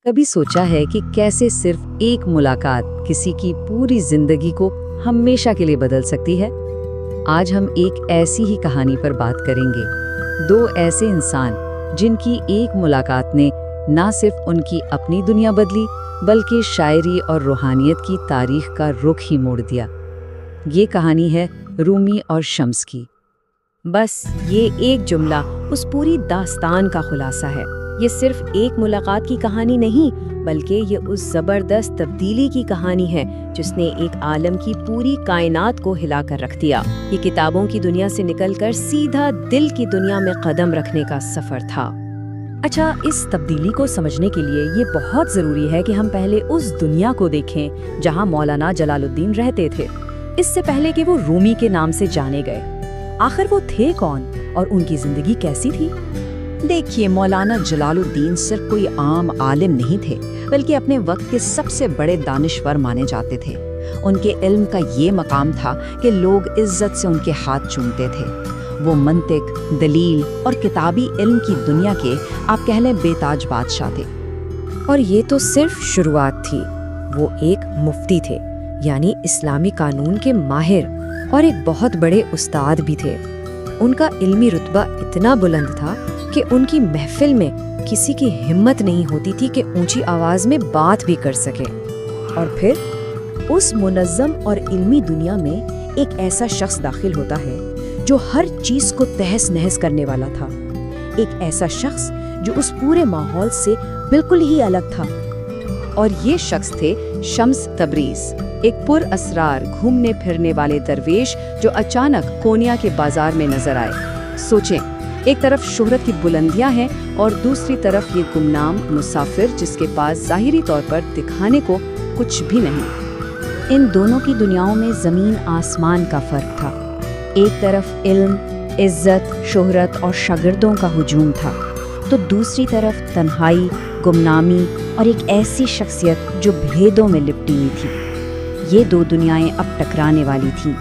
कभी सोचा है कि कैसे सिर्फ एक मुलाकात किसी की पूरी जिंदगी को हमेशा के लिए बदल सकती है? आज हम एक ऐसी ही कहानी पर बात करेंगे। दो ऐसे इंसान जिनकी एक मुलाकात ने ना सिर्फ उनकी अपनी दुनिया बदली बल्कि शायरी और रूहानियत की तारीख का रुख ही मोड़ दिया। ये कहानी है रूमी और शम्स की। बस ये एक जुमला उस पूरी दास्तान का खुलासा है। ये सिर्फ एक मुलाकात की कहानी नहीं बल्कि ये उस ज़बरदस्त तब्दीली की कहानी है जिसने एक आलम की पूरी कायनात को हिला कर रख दिया। ये किताबों की दुनिया से निकलकर सीधा दिल की दुनिया में कदम रखने का सफ़र था। अच्छा, इस तब्दीली को समझने के लिए ये बहुत ज़रूरी है कि हम पहले उस दुनिया को देखें जहाँ मौलाना जलालुद्दीन रहते थे, इससे पहले कि वो रूमी के नाम से जाने गए। आखिर वो थे कौन और उनकी ज़िंदगी कैसी थी? देखिए, मौलाना जलालुद्दीन सिर्फ कोई आम आलिम नहीं थे बल्कि अपने वक्त के सबसे बड़े दानिश्वर माने जाते थे। उनके इल्म का ये मकाम था कि लोग इज्जत से उनके हाथ चूमते थे। वो मंतिक, दलील और किताबी इल्म की दुनिया के आप कह लें बेताज बादशाह थे। और ये तो सिर्फ शुरुआत थी। वो एक मुफ्ती थे, यानी इस्लामी कानून के माहिर, और एक बहुत बड़े उस्ताद भी थे। उनका इल्मी रुतबा इतना बुलंद था कि उनकी महफिल में किसी की हिम्मत नहीं होती थी कि ऊंची आवाज में बात भी कर सके। और फिर उस मुनज़्ज़म और इल्मी दुनिया में एक ऐसा शख्स दाखिल होता है जो हर चीज को तहस नहस करने वाला था। एक ऐसा शख्स जो उस पूरे माहौल से बिल्कुल ही अलग था। और ये शख्स थे शम्स तबरीज़, एक पुरअसरार घूमने फिरने वाले दरवेश जो अचानक कोनिया के बाजार में नजर आए। सोचें, एक तरफ शोहरत की बुलंदियां हैं और दूसरी तरफ ये गुमनाम मुसाफिर जिसके पास ज़ाहिरी तौर पर दिखाने को कुछ भी नहीं। इन दोनों की दुनियाओं में ज़मीन आसमान का फ़र्क था। एक तरफ इल्म, इज्जत, शोहरत और शागिर्दों का हुजूम था, तो दूसरी तरफ तन्हाई, गुमनामी और एक ऐसी शख्सियत जो भेदों में लिपटी हुई थी। ये दो दुनियाएं अब टकराने वाली थीं।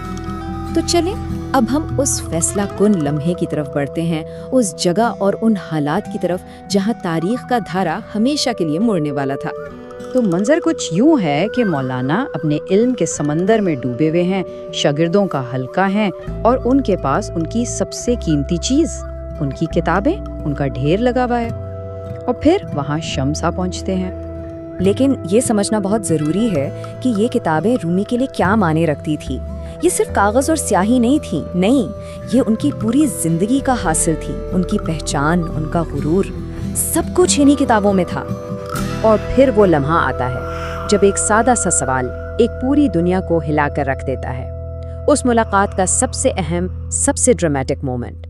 तो चलें अब हम उस फैसला कुन लम्हे की तरफ बढ़ते हैं, उस जगह और उन हालात की तरफ जहां तारीख का धारा हमेशा के लिए मुड़ने वाला था। तो मंजर कुछ यूं है कि मौलाना अपने इल्म के समंदर में डूबे हुए हैं, शागिर्दों का हल्का हैं और उनके पास उनकी सबसे कीमती चीज, उनकी किताबें, उनका ढेर लगा हुआ है। और फिर वहाँ शम्स आ पहुँचते हैं। लेकिन ये समझना बहुत ज़रूरी है कि ये किताबें रूमी के लिए क्या माने रखती थी। ये सिर्फ कागज़ और स्याही नहीं थी, नहीं, ये उनकी पूरी ज़िंदगी का हासिल थी। उनकी पहचान, उनका गुरूर, सब कुछ इन्हीं किताबों में था। और फिर वो लम्हा आता है जब एक सादा सा सवाल एक पूरी दुनिया को हिला कर रख देता है। उस मुलाकात का सबसे अहम, सबसे ड्रामेटिक मोमेंट।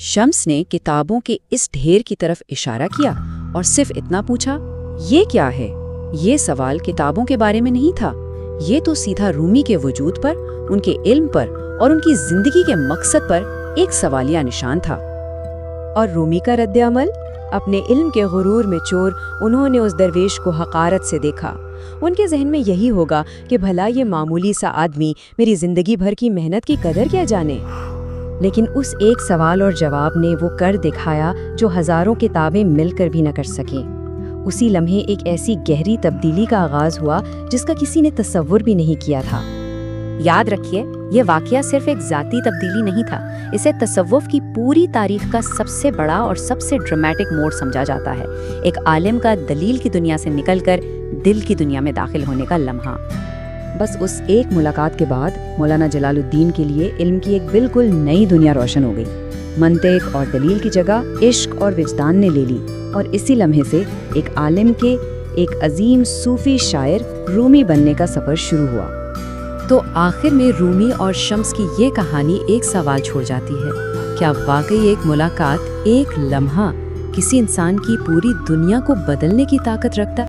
शम्स ने किताबों के इस ढेर की तरफ इशारा किया और सिर्फ इतना पूछा, ये क्या है? ये सवाल किताबों के बारे में नहीं था, ये तो सीधा रूमी के वजूद पर, उनके इल्म पर और उनकी जिंदगी के मकसद पर एक सवालिया निशान था। और रूमी का रद्द-ए-अमल? अपने इल्म के गुरूर में चोर उन्होंने उस दरवेश को हकारत से देखा। उनके जहन में यही होगा कि भला ये मामूली सा आदमी मेरी जिंदगी भर की मेहनत की कदर क्या जाने। लेकिन उस एक सवाल और जवाब ने वो कर दिखाया जो हजारों किताबें मिलकर भी न कर सकें। उसी लम्हे एक ऐसी गहरी तब्दीली का आगाज हुआ जिसका किसी ने तसव्वुर भी नहीं किया था। याद रखिए, ये वाकया सिर्फ एक जाती तब्दीली नहीं था, इसे तसव्वुफ की पूरी तारीख का सबसे बड़ा और सबसे ड्रामेटिक मोड़ समझा जाता है। एक आलिम का दलील की दुनिया से निकलकर दिल की दुनिया में दाखिल होने का लम्हा। बस उस एक मुलाकात के बाद मौलाना जलालुद्दीन के लिए इल्म की एक बिल्कुल नई दुनिया रोशन हो गई। मंतिक और दलील की जगह इश्क और विजदान ने ले ली और इसी लम्हे से एक आलिम के एक अजीम सूफी शायर रूमी बनने का सफ़र शुरू हुआ। तो आखिर में रूमी और शम्स की ये कहानी एक सवाल छोड़ जाती है, क्या वाकई एक मुलाकात, एक लम्हा किसी इंसान की पूरी दुनिया को बदलने की ताकत रखता?